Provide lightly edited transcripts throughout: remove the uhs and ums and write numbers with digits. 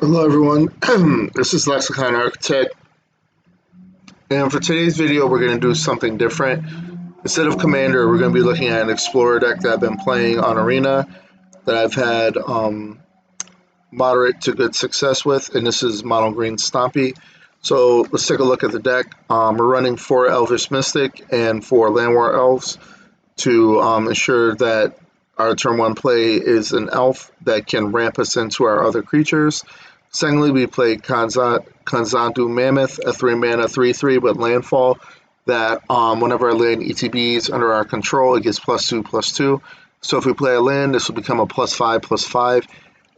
Hello everyone, this is Lexicon Architect, and for today's video we're going to do something different. Instead of Commander, we're going to be looking at an Explorer deck that I've been playing on Arena that I've had moderate to good success with, and this is Mono Green Stompy. So let's take a look at the deck. We're running 4 Elvish Mystic and 4 Land War Elves to ensure that our turn 1 play is an elf that can ramp us into our other creatures. Secondly, we play Kanzandu Mammoth, a 3-mana 3/3 with landfall that whenever a land ETBs under our control, it gets +2/+2. So if we play a land, this will become a +5/+5.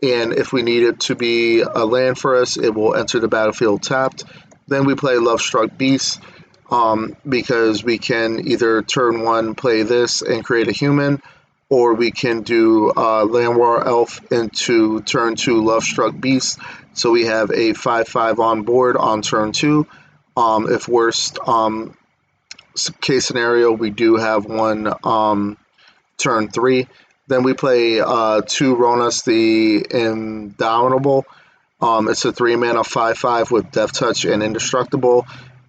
And if we need it to be a land for us, it will enter the battlefield tapped. Then we play Lovestruck Beast because we can either turn 1 play this and create a human, or we can do Land War Elf into turn 2 Lovestruck Beast. So we have a 5/5 on board on turn 2. If worst case scenario, we do have one turn 3. Then we play 2 Ronas the Indomitable. It's a 3-mana 5/5 with Death Touch and Indestructible.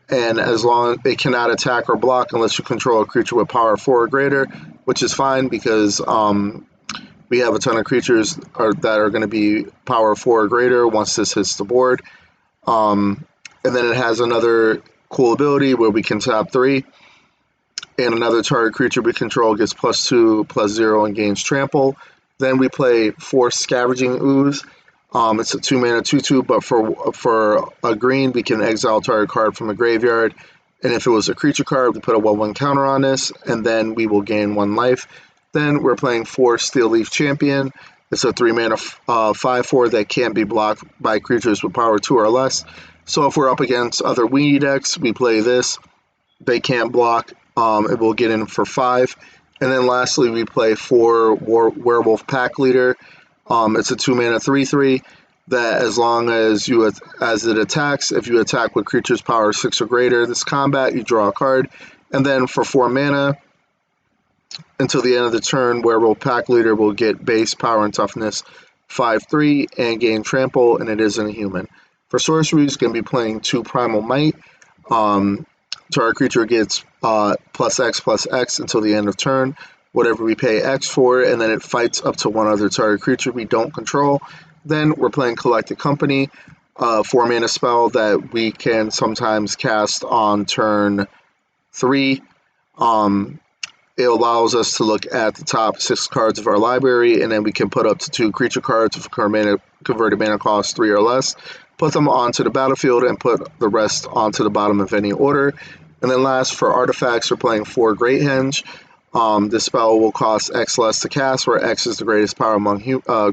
And as long as it cannot attack or block unless you control a creature with power 4 or greater, which is fine because we have a ton of creatures that are going to be power 4 or greater once this hits the board. And then it has another cool ability where we can tap 3, and another target creature we control gets +2/+0 and gains trample. Then we play 4 Scavenging Ooze. It's a 2-mana 2/2, but for a green, we can exile target card from a graveyard. And if it was a creature card, we put a 1/1 counter on this, and then we will gain 1 life. Then we're playing 4 Steel Leaf Champion. It's a 3-mana 5/4 that can't be blocked by creatures with power 2 or less. So if we're up against other weenie decks, we play this. They can't block. It will get in for 5. And then lastly, we play 4 Werewolf Pack Leader. It's a 2-mana 3/3 that as long as it attacks, if you attack with creatures power 6 or greater this combat, you draw a card. And then for 4 mana, until the end of the turn, Werewolf Pack Leader will get base power and toughness 5/3 and gain trample, and it isn't a human. For sorceries, going to be playing 2 Primal Might. Target creature gets +X/+X until the end of turn. Whatever we pay X for, and then it fights up to 1 other target creature we don't control. Then we're playing Collected Company, a 4-mana spell that we can sometimes cast on turn 3. It allows us to look at the top 6 cards of our library, and then we can put up to 2 creature cards with converted mana cost 3 or less, put them onto the battlefield, and put the rest onto the bottom of any order. And then last, for artifacts, we're playing 4 Great Henge. This spell will cost X less to cast, where X is the greatest power among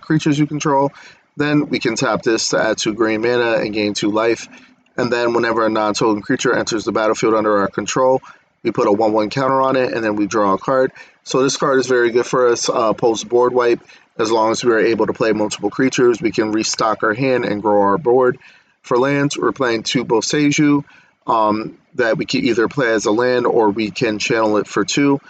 creatures you control. Then we can tap this to add 2 green mana and gain 2 life. And then whenever a non-token creature enters the battlefield under our control, we put a 1/1 counter on it, and then we draw a card. So this card is very good for us post board wipe. As long as we are able to play multiple creatures, we can restock our hand and grow our board. For lands, we're playing 2 Boseiju that we can either play as a land, or we can channel it for 2.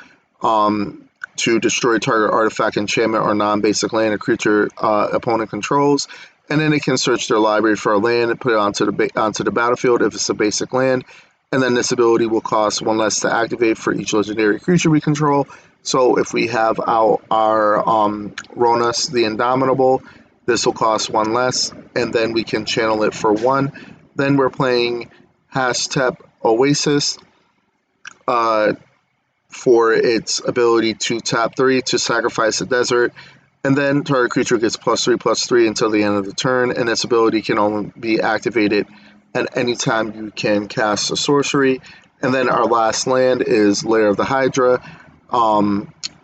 To destroy target artifact, enchantment, or non-basic land a creature opponent controls, and then it can search their library for a land and put it onto the battlefield if it's a basic land. And then this ability will cost 1 less to activate for each legendary creature we control. So if we have our Ronas the Indomitable, this will cost 1 less, and then we can channel it for 1. Then we're playing Hashtep Oasis. For its ability to tap 3 to sacrifice a desert, and then target creature gets +3/+3 until the end of the turn, and this ability can only be activated at any time you can cast a sorcery. And then our last land is Lair of the Hydra.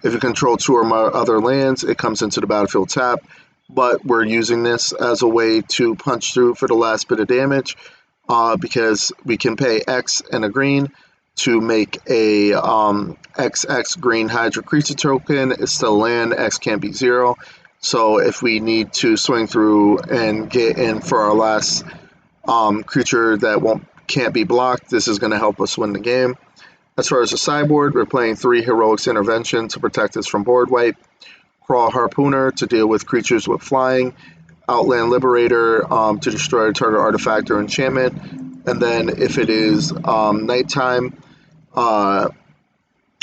If you control 2 or more other lands, it comes into the battlefield tap, but we're using this as a way to punch through for the last bit of damage because we can pay X and a green to make a XX green Hydra creature token. It's still land. X can't be 0. So if we need to swing through and get in for our last creature that can't be blocked, this is going to help us win the game. As far as the sideboard, we're playing 3 Heroic's Intervention to protect us from board wipe, Crawl Harpooner to deal with creatures with flying, Outland Liberator to destroy a target artifact or enchantment. And then if it is nighttime,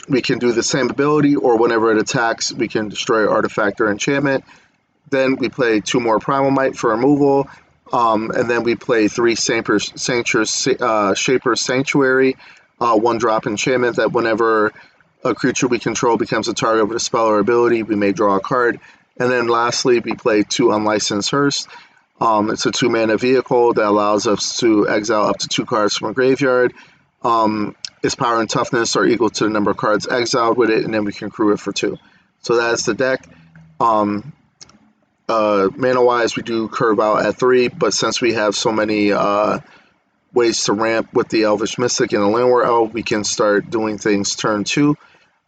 we can do the same ability, or whenever it attacks, we can destroy an artifact or enchantment. Then we play 2 more Primal Might for removal, and then we play 3 Shaper's Sanctuary, 1-drop enchantment that whenever a creature we control becomes a target of a spell or ability, we may draw a card. And then lastly, we play 2 Unlicensed Hearse. It's a 2-mana vehicle that allows us to exile up to 2 cards from a graveyard. Its power and toughness are equal to the number of cards exiled with it, and then we can crew it for 2. So that's the deck. Mana-wise, we do curve out at 3, but since we have so many ways to ramp with the Elvish Mystic and the Landward Elf, we can start doing things turn 2.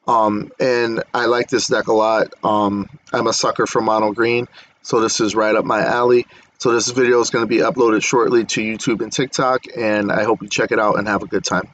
And I like this deck a lot. I'm a sucker for mono green, so this is right up my alley. So this video is going to be uploaded shortly to YouTube and TikTok, and I hope you check it out and have a good time.